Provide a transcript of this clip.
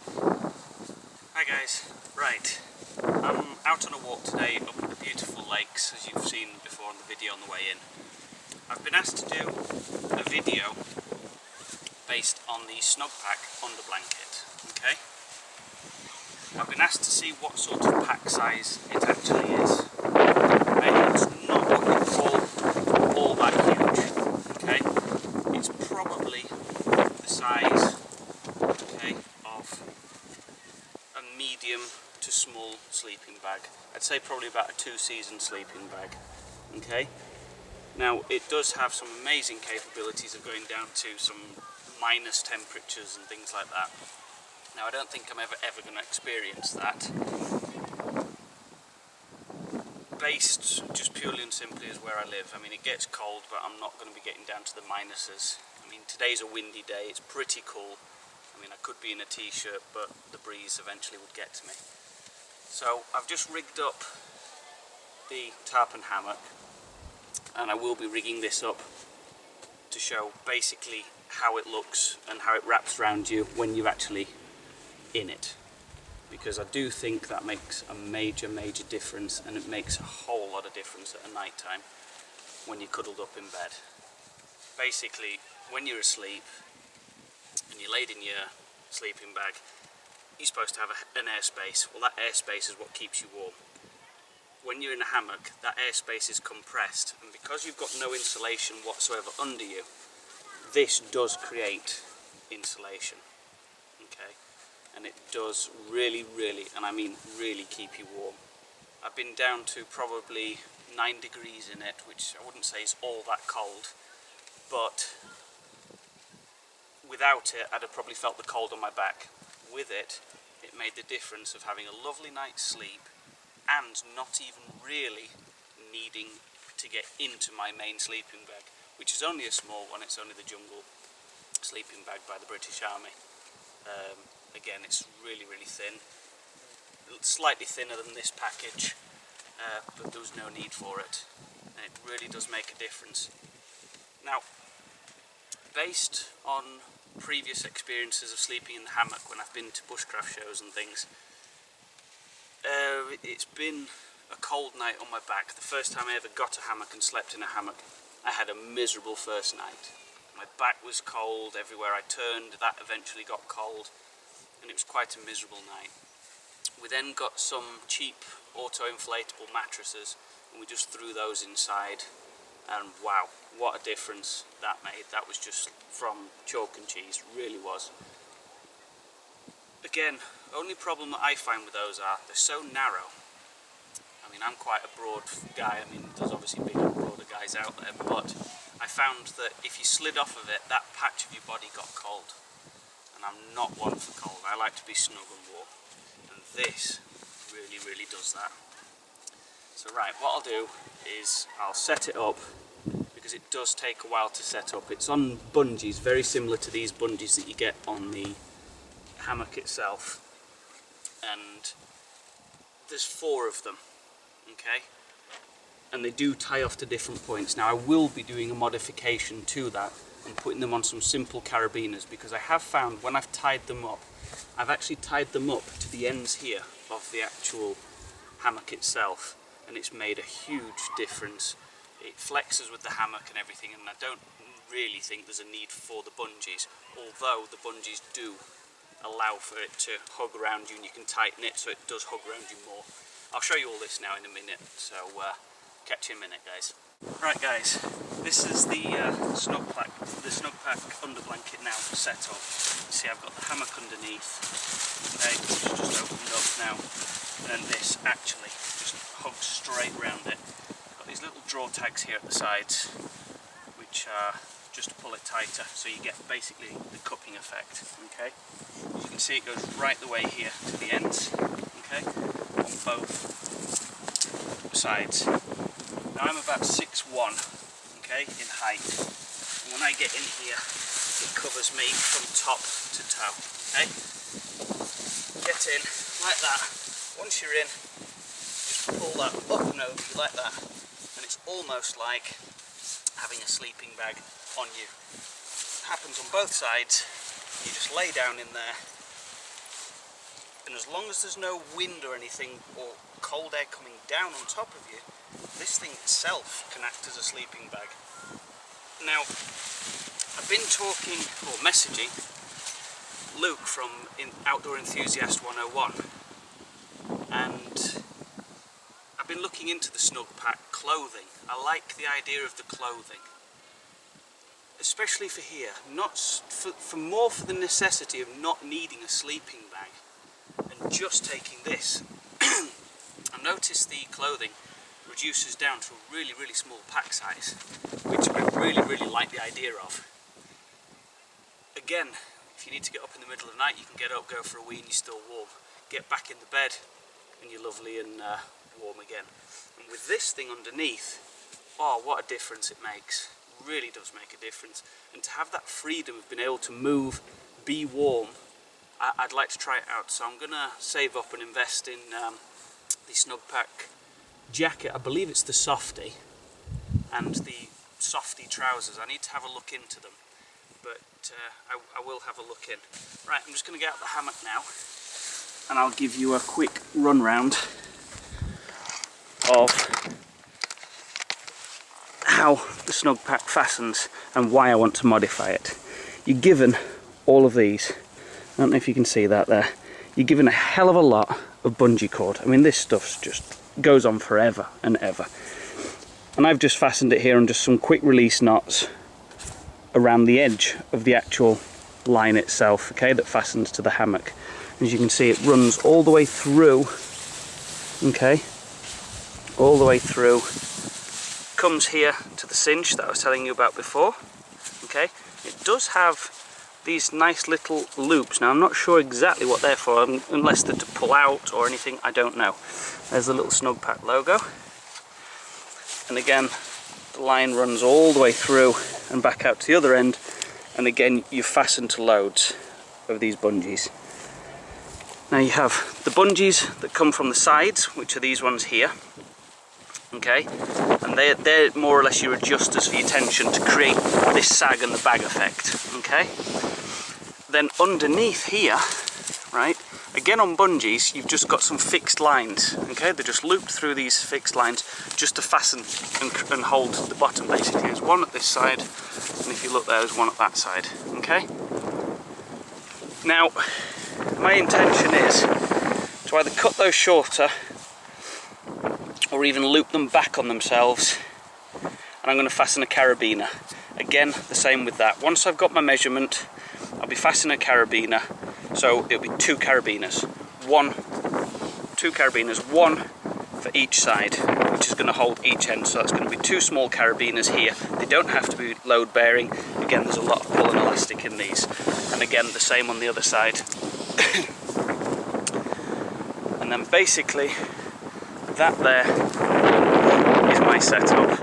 Hi guys, right, I'm out on a walk today up at the beautiful lakes, as you've seen before on the video on the way in. I've been asked to do a video based on the Snugpak Underblanket, okay? I've been asked to see what sort of pack size it actually is. And it's not what you call all that huge, okay? It's probably the size, okay, of a medium to small sleeping bag. I'd say probably about a 2-season sleeping bag, okay? Now it does have some amazing capabilities of going down to some minus temperatures and things like that. Now I don't think I'm ever going to experience that, based just purely and simply as where I live. I mean, it gets cold, but I'm not going to be getting down to the minuses. I mean, today's a windy day, it's pretty cool. I mean, I could be in a t-shirt, but the breeze eventually would get to me. So I've just rigged up the tarp and hammock, and I will be rigging this up to show basically how it looks and how it wraps around you when you're actually in it, because I do think that makes a major difference, and it makes a whole lot of difference at night time when you're cuddled up in bed. Basically, when you're asleep and you're laid in your sleeping bag, you're supposed to have an airspace. Well, that airspace is what keeps you warm. When you're in a hammock, that airspace is compressed, and because you've got no insulation whatsoever under you, this does create insulation, okay? And it does really, and I mean really, keep you warm. I've been down to probably 9 degrees in it, which I wouldn't say is all that cold, but without it I'd have probably felt the cold on my back. With it, it made the difference of having a lovely night's sleep and not even really needing to get into my main sleeping bag, which is only a small one. It's only the Jungle sleeping bag by the British Army. Again, it's really thin, slightly thinner than this package, but there was no need for it, and it really does make a difference. Now, based on previous experiences of sleeping in the hammock when I've been to bushcraft shows and things, it's been a cold night on my back. The first time I ever got a hammock and slept in a hammock, I had a miserable first night. My back was cold, everywhere I turned that eventually got cold, and it was quite a miserable night. We then got some cheap auto-inflatable mattresses, and we just threw those inside, and wow, what a difference that made. That was just from chalk and cheese, really was. Again, only problem that I find with those are they're so narrow. I mean, I'm quite a broad guy. I mean, there's obviously bigger, broader guys out there, but I found that if you slid off of it, that patch of your body got cold. And I'm not one for cold. I like to be snug and warm. And this really does that. So right, what I'll do is I'll set it up, because it does take a while to set up. It's on bungees, very similar to these bungees that you get on the hammock itself. And there's 4 of them, okay? And they do tie off to different points. Now I will be doing a modification to that and putting them on some simple carabiners, because I have found when I've tied them up, I've actually tied them up to the ends here of the actual hammock itself, and it's made a huge difference. It flexes with the hammock and everything, and I don't really think there's a need for the bungees, although the bungees do allow for it to hug around you, and you can tighten it so it does hug around you more. I'll show you all this now in a minute, so catch you in a minute, guys. Right guys, this is the Snugpak Underblanket now set up. See, I've got the hammock underneath, okay, which is just opened up now, and this actually just hugs straight around it. Got these little draw tags here at the sides, which are just to pull it tighter, so you get basically the cupping effect, okay? As you can see, it goes right the way here to the ends, okay, on both sides. Now I'm about 6'1", okay, in height, and when I get in here, it covers me from top to toe, okay? Get in, like that. Once you're in, just pull that up and over you like that, and it's almost like having a sleeping bag on you. It happens on both sides. You just lay down in there, And as long as there's no wind or anything or cold air coming down on top of you, this thing itself can act as a sleeping bag. Now, I've been talking or messaging Luke from Outdoor Enthusiast 101, and I've been looking into the Snugpak clothing. I like the idea of the clothing, especially for here, not for more for the necessity of not needing a sleeping bag and just taking this. I noticed the clothing reduces down to a really, really small pack size, which I really like the idea of. Again, if you need to get up in the middle of the night, you can get up, go for a wee and you're still warm. Get back in the bed and you're lovely and warm again. And with this thing underneath, oh, what a difference it makes. Really does make a difference. And to have that freedom of being able to move, be warm, I'd like to try it out. So I'm going to save up and invest in the Snugpak jacket. I believe it's the softy, and the softy trousers. I need to have a look into them, but I will have a look in. Right, I'm just going to get out the hammock now, and I'll give you a quick run round of how the Snugpak fastens and why I want to modify it. You're given all of these. I don't know if you can see that there. You're given a hell of a lot of bungee cord. I mean, this stuff just goes on forever and ever. And I've just fastened it here on just some quick release knots around the edge of the actual line itself, okay, that fastens to the hammock. As you can see, it runs all the way through, okay, all the way through, comes here to the cinch that I was telling you about before, okay. It does have these nice little loops. Now I'm not sure exactly what they're for, unless they're to pull out or anything, I don't know. There's the little Snugpak logo, and again the line runs all the way through and back out to the other end, and again you're fastened to loads of these bungees. Now you have the bungees that come from the sides, which are these ones here, okay, and they're more or less your adjusters for your tension to create this sag and the bag effect, okay. Then underneath here, right, again on bungees you've just got some fixed lines, okay, they're just looped through these fixed lines just to fasten and hold the bottom basically. There's one at this side, and if you look there's one at that side, okay. Now my intention is to either cut those shorter or even loop them back on themselves, and I'm going to fasten a carabiner. Again, the same with that. Once I've got my measurement, I'll be fastening a carabiner, so it'll be two carabiners, one for each side, which is going to hold each end. So that's going to be two small carabiners here. They don't have to be load bearing. Again, there's a lot of pull and elastic in these, and again the same on the other side. And then basically that there is my setup.